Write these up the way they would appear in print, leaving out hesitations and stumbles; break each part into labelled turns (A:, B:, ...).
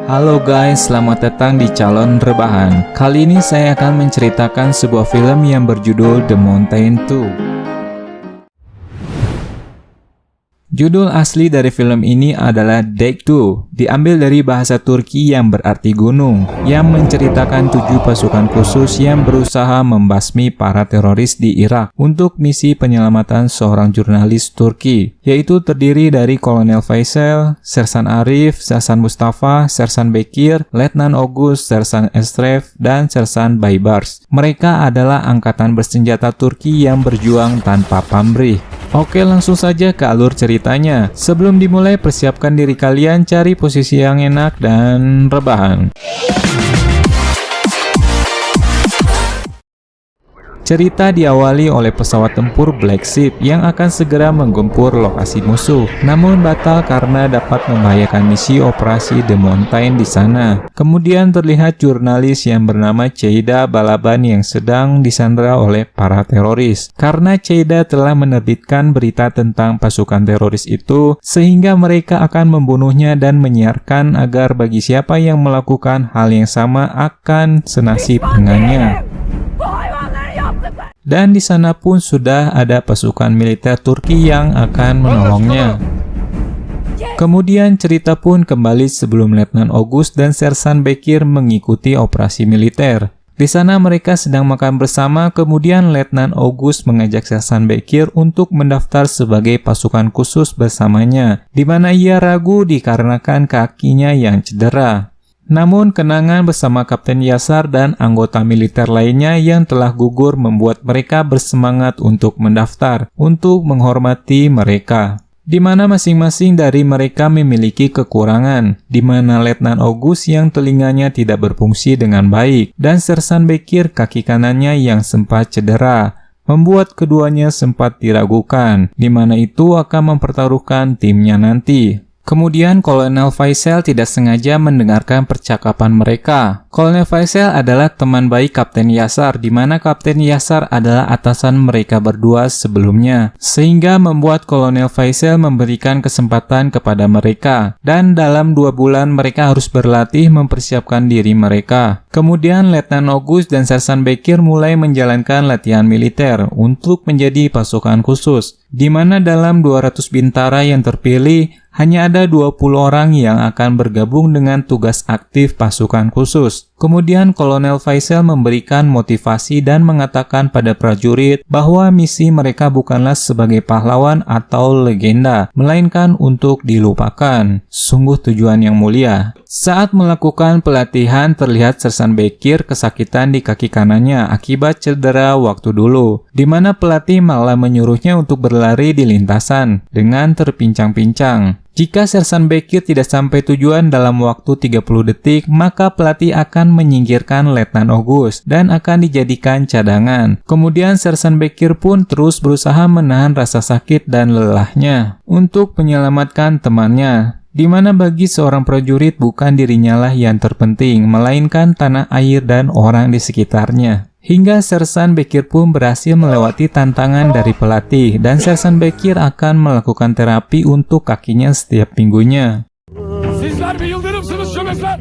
A: Halo guys, selamat datang di Calon Rebahan. Kali ini saya akan menceritakan sebuah film yang berjudul The Mountain 2. Judul asli dari film ini adalah Dek2, diambil dari bahasa Turki yang berarti gunung, yang menceritakan 7 pasukan khusus yang berusaha membasmi para teroris di Irak untuk misi penyelamatan seorang jurnalis Turki, yaitu terdiri dari Kolonel Faisal, Sersan Arif, Sersan Mustafa, Sersan Bekir, Letnan Ogus, Sersan Estref, dan Sersan Baybars. Mereka adalah angkatan bersenjata Turki yang berjuang tanpa pamrih. Oke, langsung saja ke alur ceritanya. Sebelum dimulai, persiapkan diri kalian, cari posisi yang enak dan rebahan. Cerita diawali oleh pesawat tempur Black Ship yang akan segera menggempur lokasi musuh, namun batal karena dapat membahayakan misi operasi The Mountain di sana. Kemudian terlihat jurnalis yang bernama Cheida Balaban yang sedang disandra oleh para teroris. Karena Cheida telah menerbitkan berita tentang pasukan teroris itu, sehingga mereka akan membunuhnya dan menyiarkan agar bagi siapa yang melakukan hal yang sama akan senasib dengannya. Dan di sana pun sudah ada pasukan militer Turki yang akan menolongnya. Kemudian cerita pun kembali sebelum Letnan Ogus dan Sersan Bekir mengikuti operasi militer. Di sana mereka sedang makan bersama, kemudian Letnan Ogus mengajak Sersan Bekir untuk mendaftar sebagai pasukan khusus bersamanya, di mana ia ragu dikarenakan kakinya yang cedera. Namun kenangan bersama Kapten Yasar dan anggota militer lainnya yang telah gugur membuat mereka bersemangat untuk mendaftar, untuk menghormati mereka. Di mana masing-masing dari mereka memiliki kekurangan, di mana Letnan Ogus yang telinganya tidak berfungsi dengan baik, dan Sersan Bekir kaki kanannya yang sempat cedera, membuat keduanya sempat diragukan, di mana itu akan mempertaruhkan timnya nanti. Kemudian Kolonel Faisal tidak sengaja mendengarkan percakapan mereka. Kolonel Faisal adalah teman baik Kapten Yasar, di mana Kapten Yasar adalah atasan mereka berdua sebelumnya, sehingga membuat Kolonel Faisal memberikan kesempatan kepada mereka, dan dalam 2 bulan mereka harus berlatih mempersiapkan diri mereka. Kemudian Letnan Ogus dan Sersan Bekir mulai menjalankan latihan militer untuk menjadi pasukan khusus, di mana dalam 200 bintara yang terpilih, hanya ada 20 orang yang akan bergabung dengan tugas aktif pasukan khusus. Kemudian Kolonel Faisal memberikan motivasi dan mengatakan pada prajurit bahwa misi mereka bukanlah sebagai pahlawan atau legenda, melainkan untuk dilupakan. Sungguh tujuan yang mulia. Saat melakukan pelatihan, terlihat Sersan Bekir kesakitan di kaki kanannya akibat cedera waktu dulu, di mana pelatih malah menyuruhnya untuk berlari di lintasan dengan terpincang-pincang. Jika Sersan Bekir tidak sampai tujuan dalam waktu 30 detik, maka pelatih akan menyingkirkan Letnan Ogus dan akan dijadikan cadangan. Kemudian Sersan Bekir pun terus berusaha menahan rasa sakit dan lelahnya untuk menyelamatkan temannya. Di mana bagi seorang prajurit bukan dirinya lah yang terpenting, melainkan tanah air dan orang di sekitarnya. Hingga Sersan Bekir pun berhasil melewati tantangan dari pelatih, dan Sersan Bekir akan melakukan terapi untuk kakinya setiap minggunya.
B: Sizler bir yıldırımsınız çömezler.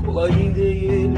B: Kolay değil.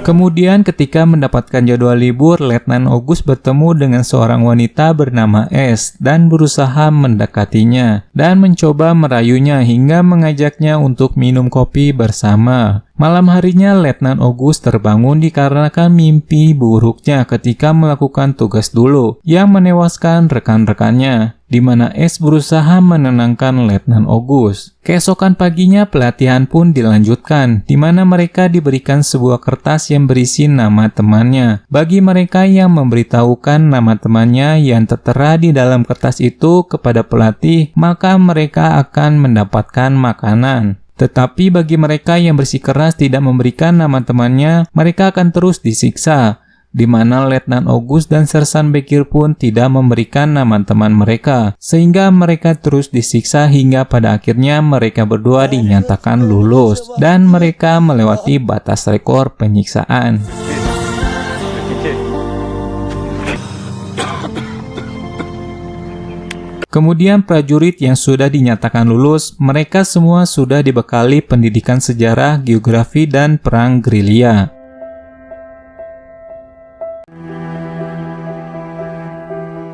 A: Kemudian ketika mendapatkan jadwal libur, Letnan Ogus bertemu dengan seorang wanita bernama S dan berusaha mendekatinya dan mencoba merayunya hingga mengajaknya untuk minum kopi bersama. Malam harinya Letnan Ogus terbangun dikarenakan mimpi buruknya ketika melakukan tugas dulu yang menewaskan rekan-rekannya, di mana S berusaha menenangkan Letnan Ogus. Keesokan paginya pelatihan pun dilanjutkan, di mana mereka diberikan sebuah kertas yang berisi nama temannya. Bagi mereka yang memberitahukan nama temannya yang tertera di dalam kertas itu kepada pelatih, maka mereka akan mendapatkan makanan. Tetapi bagi mereka yang bersikeras tidak memberikan nama temannya, mereka akan terus disiksa, di mana Letnan Ogus dan Sersan Bekir pun tidak memberikan nama teman mereka, sehingga mereka terus disiksa hingga pada akhirnya mereka berdua dinyatakan lulus, dan mereka melewati batas rekor penyiksaan. Kemudian prajurit yang sudah dinyatakan lulus, mereka semua sudah dibekali pendidikan sejarah, geografi, dan perang gerilya.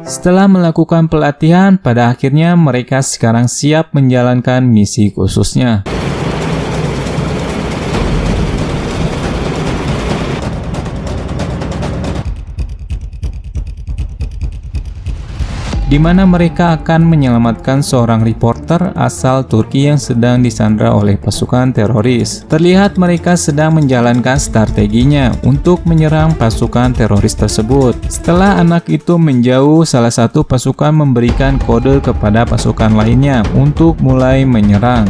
A: Setelah melakukan pelatihan, pada akhirnya mereka sekarang siap menjalankan misi khususnya. Di mana mereka akan menyelamatkan seorang reporter asal Turki yang sedang disandra oleh pasukan teroris. Terlihat mereka sedang menjalankan strateginya untuk menyerang pasukan teroris tersebut. Setelah anak itu menjauh, salah satu pasukan memberikan kode kepada pasukan lainnya untuk mulai menyerang.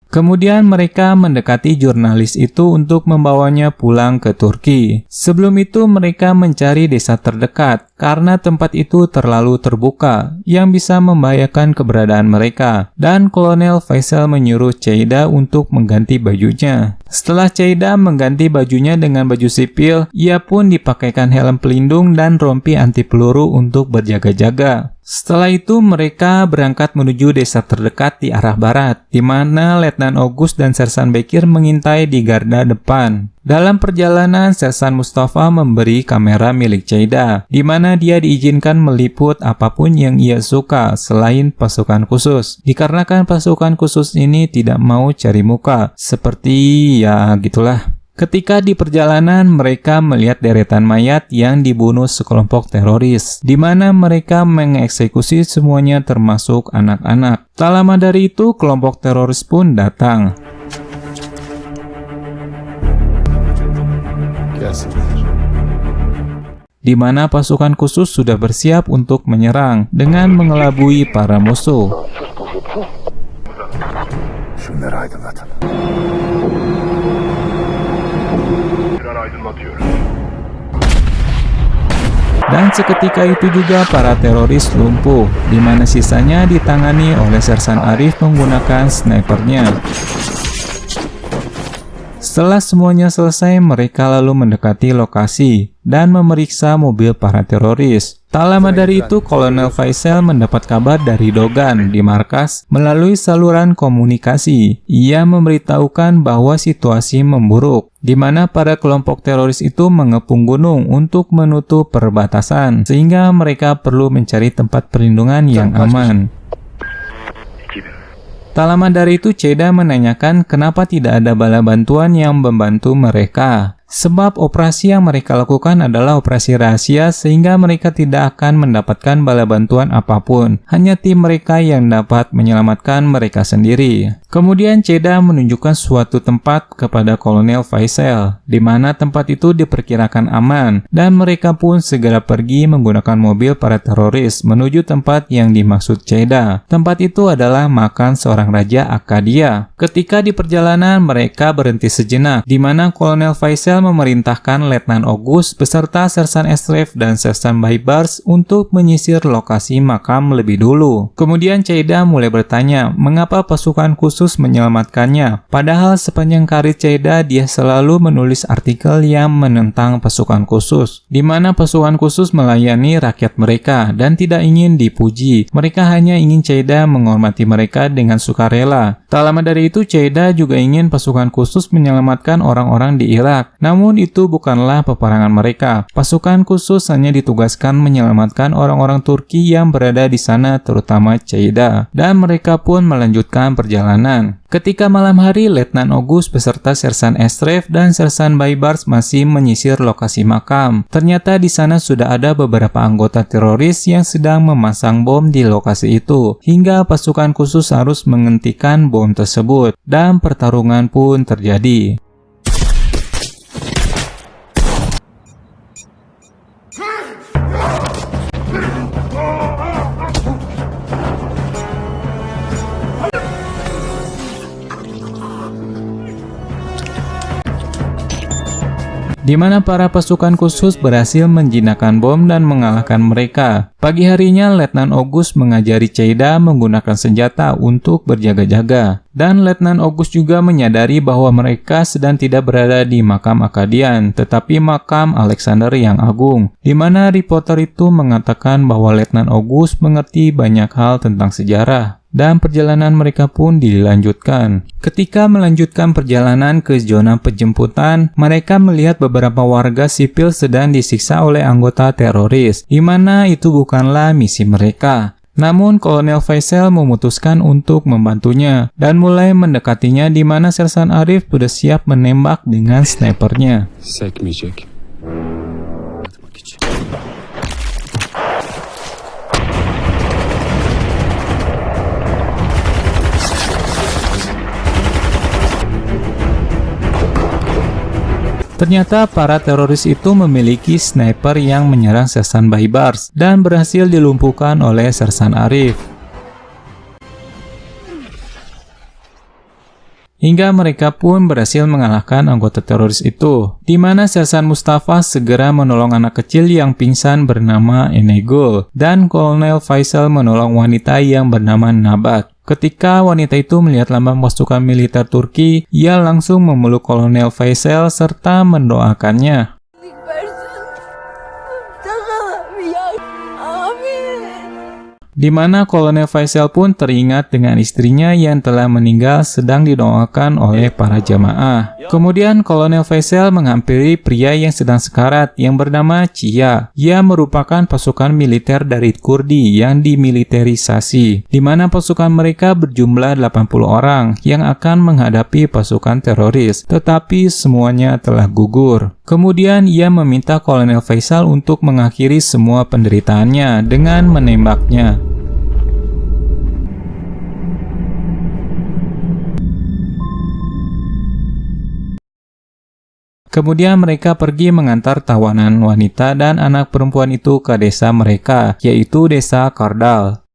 A: Kemudian mereka mendekati jurnalis itu untuk membawanya pulang ke Turki. Sebelum itu mereka mencari desa terdekat karena tempat itu terlalu terbuka yang bisa membahayakan keberadaan mereka. Dan Kolonel Faisal menyuruh Ceida untuk mengganti bajunya. Setelah Ceida mengganti bajunya dengan baju sipil, ia pun dipakaikan helm pelindung dan rompi anti peluru untuk berjaga-jaga. Setelah itu mereka berangkat menuju desa terdekat di arah barat, di mana Letnan August dan Sersan Bekir mengintai di garda depan. Dalam perjalanan, Sersan Mustafa memberi kamera milik Ceida, di mana dia diizinkan meliput apapun yang ia suka selain pasukan khusus. Dikarenakan pasukan khusus ini tidak mau cari muka, seperti ya gitulah. Ketika di perjalanan, mereka melihat deretan mayat yang dibunuh sekelompok teroris, di mana mereka mengeksekusi semuanya termasuk anak-anak. Tak lama dari itu, kelompok teroris pun datang. Di mana pasukan khusus sudah bersiap untuk menyerang dengan mengelabui para musuh. Dan seketika itu juga para teroris lumpuh, di mana sisanya ditangani oleh Sersan Arif menggunakan snipernya. Setelah semuanya selesai, mereka lalu mendekati lokasi dan memeriksa mobil para teroris. Tak lama dari itu, Kolonel Faisal mendapat kabar dari Dogan di markas melalui saluran komunikasi. Ia memberitahukan bahwa situasi memburuk, di mana para kelompok teroris itu mengepung gunung untuk menutup perbatasan, sehingga mereka perlu mencari tempat perlindungan yang aman. Tak lama dari itu, Ceida menanyakan kenapa tidak ada bala bantuan yang membantu mereka. Sebab operasi yang mereka lakukan adalah operasi rahasia sehingga mereka tidak akan mendapatkan bala bantuan apapun. Hanya tim mereka yang dapat menyelamatkan mereka sendiri. Kemudian Ceida menunjukkan suatu tempat kepada Kolonel Faisal, di mana tempat itu diperkirakan aman, dan mereka pun segera pergi menggunakan mobil para teroris menuju tempat yang dimaksud Ceida. Tempat itu adalah makam seorang raja Akkadia. Ketika di perjalanan, mereka berhenti sejenak, di mana Kolonel Faisal memerintahkan Letnan August beserta Sersan Esref dan Sersan Baibars untuk menyisir lokasi makam lebih dulu. Kemudian Ceida mulai bertanya mengapa pasukan khusus menyelamatkannya, padahal sepanjang karir Ceida dia selalu menulis artikel yang menentang pasukan khusus, di mana pasukan khusus melayani rakyat mereka dan tidak ingin dipuji. Mereka hanya ingin Ceida menghormati mereka dengan sukarela. Tak lama dari itu, Ceida juga ingin pasukan khusus menyelamatkan orang-orang di Irak. Namun itu bukanlah peperangan mereka. Pasukan khusus hanya ditugaskan menyelamatkan orang-orang Turki yang berada di sana, terutama Ceida. Dan mereka pun melanjutkan perjalanan. Ketika malam hari, Letnan August beserta Sersan Esref dan Sersan Baibars masih menyisir lokasi makam. Ternyata di sana sudah ada beberapa anggota teroris yang sedang memasang bom di lokasi itu, hingga pasukan khusus harus menghentikan bom tersebut, dan pertarungan pun terjadi. di mana para pasukan khusus berhasil menjinakkan bom dan mengalahkan mereka. Pagi harinya, Letnan August mengajari Cheida menggunakan senjata untuk berjaga-jaga. Dan Letnan August juga menyadari bahwa mereka sedang tidak berada di makam Akkadian, tetapi makam Alexander yang Agung, di mana reporter itu mengatakan bahwa Letnan August mengerti banyak hal tentang sejarah. Dan perjalanan mereka pun dilanjutkan. Ketika melanjutkan perjalanan ke zona penjemputan, mereka melihat beberapa warga sipil sedang disiksa oleh anggota teroris, di mana itu bukanlah misi mereka. Namun Kolonel Faisal memutuskan untuk membantunya dan mulai mendekatinya, di mana Sersan Arif sudah siap menembak dengan snipernya.
C: Sekmeyecek.
A: Ternyata para teroris itu memiliki sniper yang menyerang Sersan Baibars dan berhasil dilumpuhkan oleh Sersan Arif. Hingga mereka pun berhasil mengalahkan anggota teroris itu, di mana Sersan Mustafa segera menolong anak kecil yang pingsan bernama Enegul, dan Kolonel Faisal menolong wanita yang bernama Nabat. Ketika wanita itu melihat lambang pasukan militer Turki, ia langsung memeluk Kolonel Faisal serta mendoakannya. Di mana Kolonel Faisal pun teringat dengan istrinya yang telah meninggal sedang didoakan oleh para jamaah. Kemudian Kolonel Faisal menghampiri pria yang sedang sekarat yang bernama Chia. Ia merupakan pasukan militer dari Kurdi yang dimiliterisasi, di mana pasukan mereka berjumlah 80 orang yang akan menghadapi pasukan teroris, tetapi semuanya telah gugur. Kemudian ia meminta Kolonel Faisal untuk mengakhiri semua penderitaannya dengan menembaknya. Kemudian mereka pergi mengantar tawanan wanita dan anak perempuan itu ke desa mereka, yaitu desa Kardal.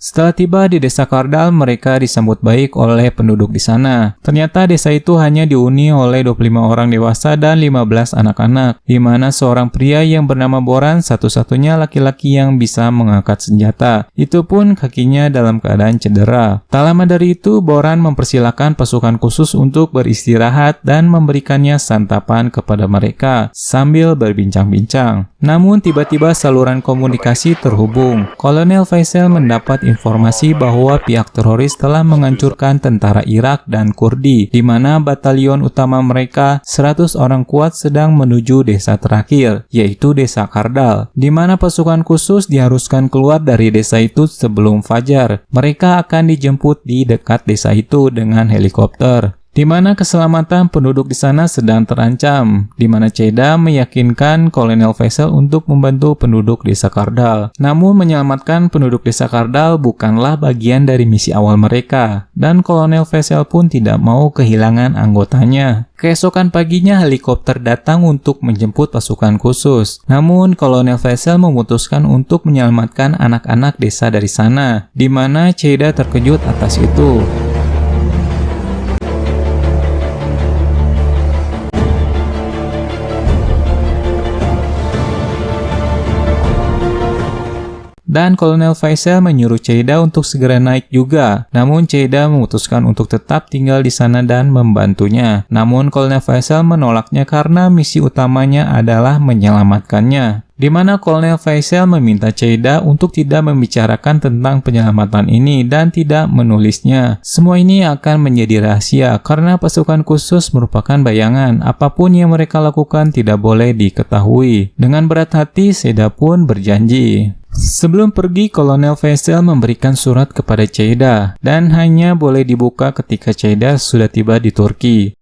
A: Setelah tiba di desa Kardal, mereka disambut baik oleh penduduk di sana. Ternyata desa itu hanya dihuni oleh 25 orang dewasa dan 15 anak-anak, di mana seorang pria yang bernama Boran satu-satunya laki-laki yang bisa mengangkat senjata. Itu pun kakinya dalam keadaan cedera. Tak lama dari itu, Boran mempersilahkan pasukan khusus untuk beristirahat dan memberikannya santapan kepada mereka sambil berbincang-bincang. Namun tiba-tiba saluran komunikasi terhubung. Kolonel Faisal mendapat informasi bahwa pihak teroris telah menghancurkan tentara Irak dan Kurdi, di mana batalion utama mereka 100 orang kuat sedang menuju desa terakhir, yaitu desa Kardal, di mana pasukan khusus diharuskan keluar dari desa itu sebelum fajar. Mereka akan dijemput di dekat desa itu dengan helikopter, di mana keselamatan penduduk di sana sedang terancam, di mana Cheida meyakinkan Kolonel Faisal untuk membantu penduduk desa Kardal. Namun menyelamatkan penduduk desa Kardal bukanlah bagian dari misi awal mereka, dan Kolonel Faisal pun tidak mau kehilangan anggotanya. Keesokan paginya helikopter datang untuk menjemput pasukan khusus. Namun Kolonel Faisal memutuskan untuk menyelamatkan anak-anak desa dari sana, di mana Cheida terkejut atas itu. Dan Kolonel Faisal menyuruh Cheida untuk segera naik juga. Namun Cheida memutuskan untuk tetap tinggal di sana dan membantunya. Namun Kolonel Faisal menolaknya karena misi utamanya adalah menyelamatkannya, di mana Kolonel Faisal meminta Cheida untuk tidak membicarakan tentang penyelamatan ini dan tidak menulisnya. Semua ini akan menjadi rahasia karena pasukan khusus merupakan bayangan. Apapun yang mereka lakukan tidak boleh diketahui. Dengan berat hati, Cheida pun berjanji. Sebelum pergi, Kolonel Faisal memberikan surat kepada Cheida dan hanya boleh dibuka ketika Cheida sudah tiba di Turki.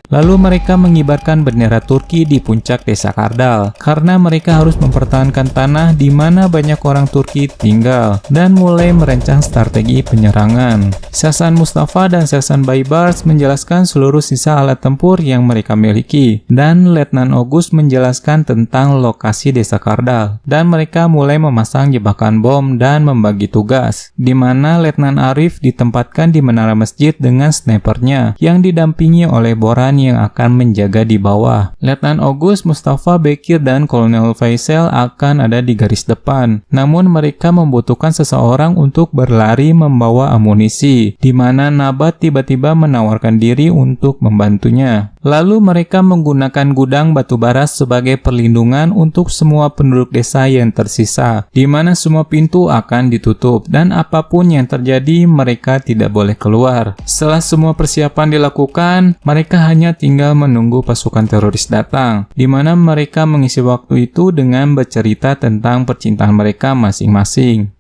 A: Lalu mereka mengibarkan bendera Turki di puncak desa Kardal karena mereka harus mempertahankan tanah di mana banyak orang Turki tinggal dan mulai merancang strategi penyerangan. Sersan Mustafa dan Sersan Baybars menjelaskan seluruh sisa alat tempur yang mereka miliki dan Letnan Ogus menjelaskan tentang lokasi desa Kardal dan mereka mulai memasang jebakan bom dan membagi tugas, di mana Letnan Arif ditempatkan di menara masjid dengan snipernya yang didampingi oleh Boran yang akan menjaga di bawah. Letnan Ogus, Mustafa, Bekir, dan Kolonel Faisal akan ada di garis depan. Namun mereka membutuhkan seseorang untuk berlari membawa amunisi, di mana Nabat tiba-tiba menawarkan diri untuk membantunya. Lalu mereka menggunakan gudang batu bara sebagai perlindungan untuk semua penduduk desa yang tersisa, di mana semua pintu akan ditutup dan apapun yang terjadi mereka tidak boleh keluar. Setelah semua persiapan dilakukan, mereka hanya tinggal menunggu pasukan teroris datang, di mana mereka mengisi waktu itu dengan bercerita tentang percintaan mereka masing-masing.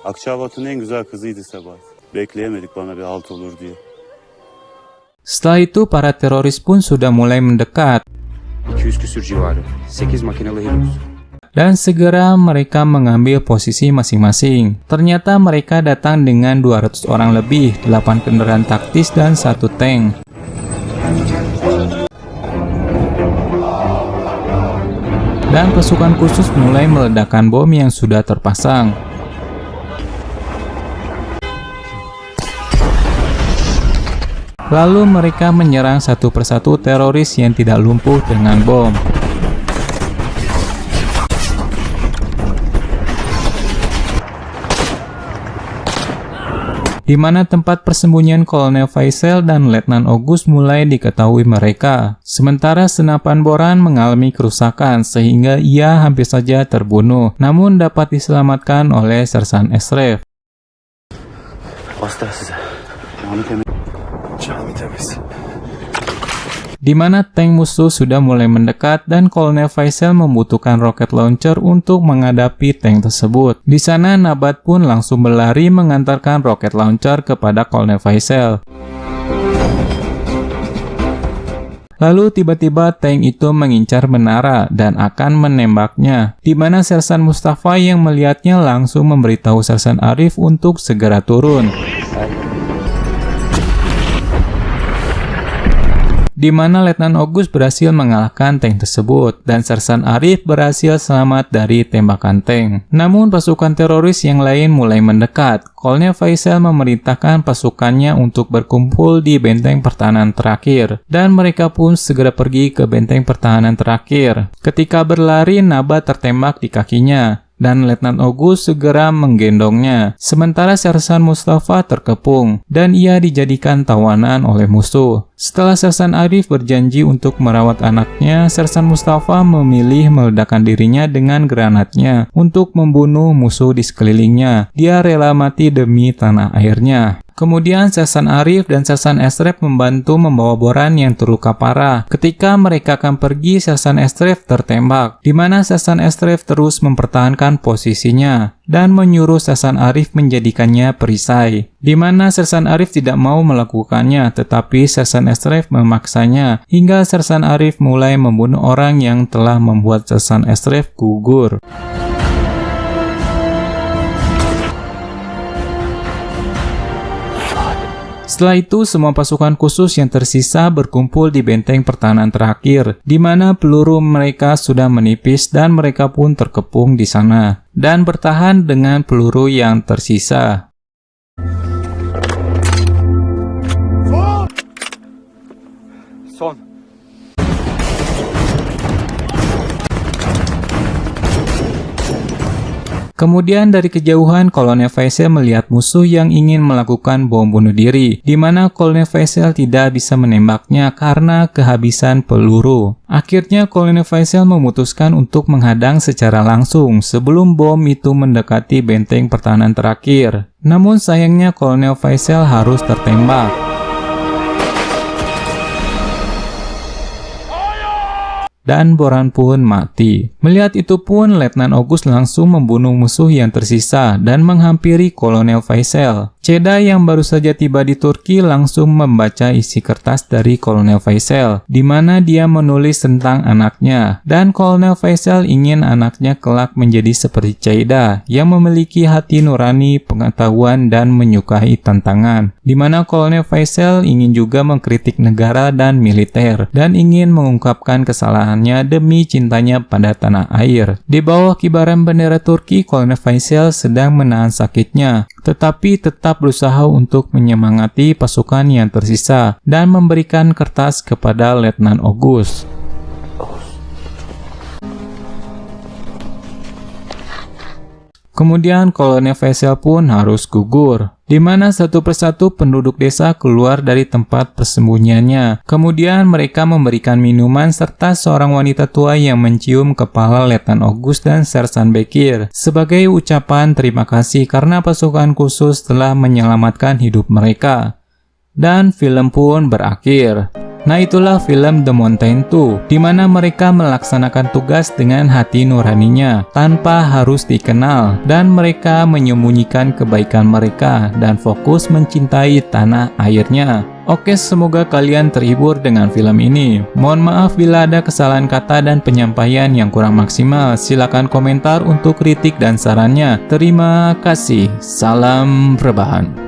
C: Akçabat'ın en güzel kızıydı Sebat. Bekleyemedik bana bir halt olur diye.
A: Setelah itu para teroris pun sudah mulai mendekat
D: 200 küsür civarı. 8 makinalı Hilux.
A: dan segera mereka mengambil posisi masing-masing. Ternyata mereka datang dengan 200 orang lebih, 8 kendaraan taktis dan 1 tank. Dan pasukan khusus mulai meledakkan bom yang sudah terpasang. Lalu mereka menyerang satu persatu teroris yang tidak lumpuh dengan bom. Di mana tempat persembunyian Kolonel Faisal dan Letnan Ogus mulai diketahui mereka. Sementara senapan Boran mengalami kerusakan sehingga ia hampir saja terbunuh, namun dapat diselamatkan oleh Sersan Esref.
D: Bastılar size. Cami temiz.
A: Di mana tank musuh sudah mulai mendekat dan Kolonel Faisal membutuhkan roket launcher untuk menghadapi tank tersebut. Di sana Nabat pun langsung berlari mengantarkan roket launcher kepada Kolonel Faisal. Lalu tiba-tiba tank itu mengincar menara dan akan menembaknya, di mana Sersan Mustafa yang melihatnya langsung memberitahu Sersan Arif untuk segera turun. Di mana Letnan Ogus berhasil mengalahkan tank tersebut dan Sersan Arif berhasil selamat dari tembakan tank. Namun pasukan teroris yang lain mulai mendekat. Kolonel Faisal memerintahkan pasukannya untuk berkumpul di benteng pertahanan terakhir dan mereka pun segera pergi ke benteng pertahanan terakhir. Ketika berlari, Nabat tertembak di kakinya dan Letnan Ogus segera menggendongnya, sementara Sersan Mustafa terkepung dan ia dijadikan tawanan oleh musuh. Setelah Sersan Arif berjanji untuk merawat anaknya, Sersan Mustafa memilih meledakkan dirinya dengan granatnya untuk membunuh musuh di sekelilingnya. Dia rela mati demi tanah airnya. Kemudian Sersan Arif dan Sersan Esref membantu membawa Boran yang terluka parah. Ketika mereka akan pergi, Sersan Esref tertembak, di mana Sersan Esref terus mempertahankan posisinya dan menyuruh Sersan Arif menjadikannya perisai, di mana Sersan Arif tidak mau melakukannya, tetapi Sersan Esref memaksanya hingga Sersan Arif mulai membunuh orang yang telah membuat Sersan Esref gugur. Setelah itu, semua pasukan khusus yang tersisa berkumpul di benteng pertahanan terakhir, di mana peluru mereka sudah menipis dan mereka pun terkepung di sana, dan bertahan dengan peluru yang tersisa.
D: Son.
A: Kemudian dari kejauhan Kolonel Faisal melihat musuh yang ingin melakukan bom bunuh diri, di mana Kolonel Faisal tidak bisa menembaknya karena kehabisan peluru. Akhirnya Kolonel Faisal memutuskan untuk menghadang secara langsung sebelum bom itu mendekati benteng pertahanan terakhir. Namun sayangnya Kolonel Faisal harus tertembak. dan Boran pun mati. Melihat itu pun, Letnan August langsung membunuh musuh yang tersisa dan menghampiri Kolonel Faisal. Ceda yang baru saja tiba di Turki langsung membaca isi kertas dari Kolonel Faisal, di mana dia menulis tentang anaknya, dan Kolonel Faisal ingin anaknya kelak menjadi seperti Ceda, yang memiliki hati nurani, pengetahuan, dan menyukai tantangan. Di mana Kolonel Faisal ingin juga mengkritik negara dan militer, dan ingin mengungkapkan kesalahannya demi cintanya pada tanah air. Di bawah kibaran bendera Turki, Kolonel Faisal sedang menahan sakitnya, tetapi tetap berusaha untuk menyemangati pasukan yang tersisa dan memberikan kertas kepada Letnan August. Kemudian Kolonel Faisal pun harus gugur, di mana satu persatu penduduk desa keluar dari tempat persembunyiannya. Kemudian mereka memberikan minuman serta seorang wanita tua yang mencium kepala Letnan August dan Sersan Bekir sebagai ucapan terima kasih karena pasukan khusus telah menyelamatkan hidup mereka. Dan film pun berakhir. Nah, itulah film The Mountain 2, di mana mereka melaksanakan tugas dengan hati nuraninya, tanpa harus dikenal, dan mereka menyembunyikan kebaikan mereka, dan fokus mencintai tanah airnya. Oke, semoga kalian terhibur dengan film ini. Mohon maaf bila ada kesalahan kata dan penyampaian yang kurang maksimal. Silakan komentar untuk kritik dan sarannya. Terima kasih. Salam rebahan.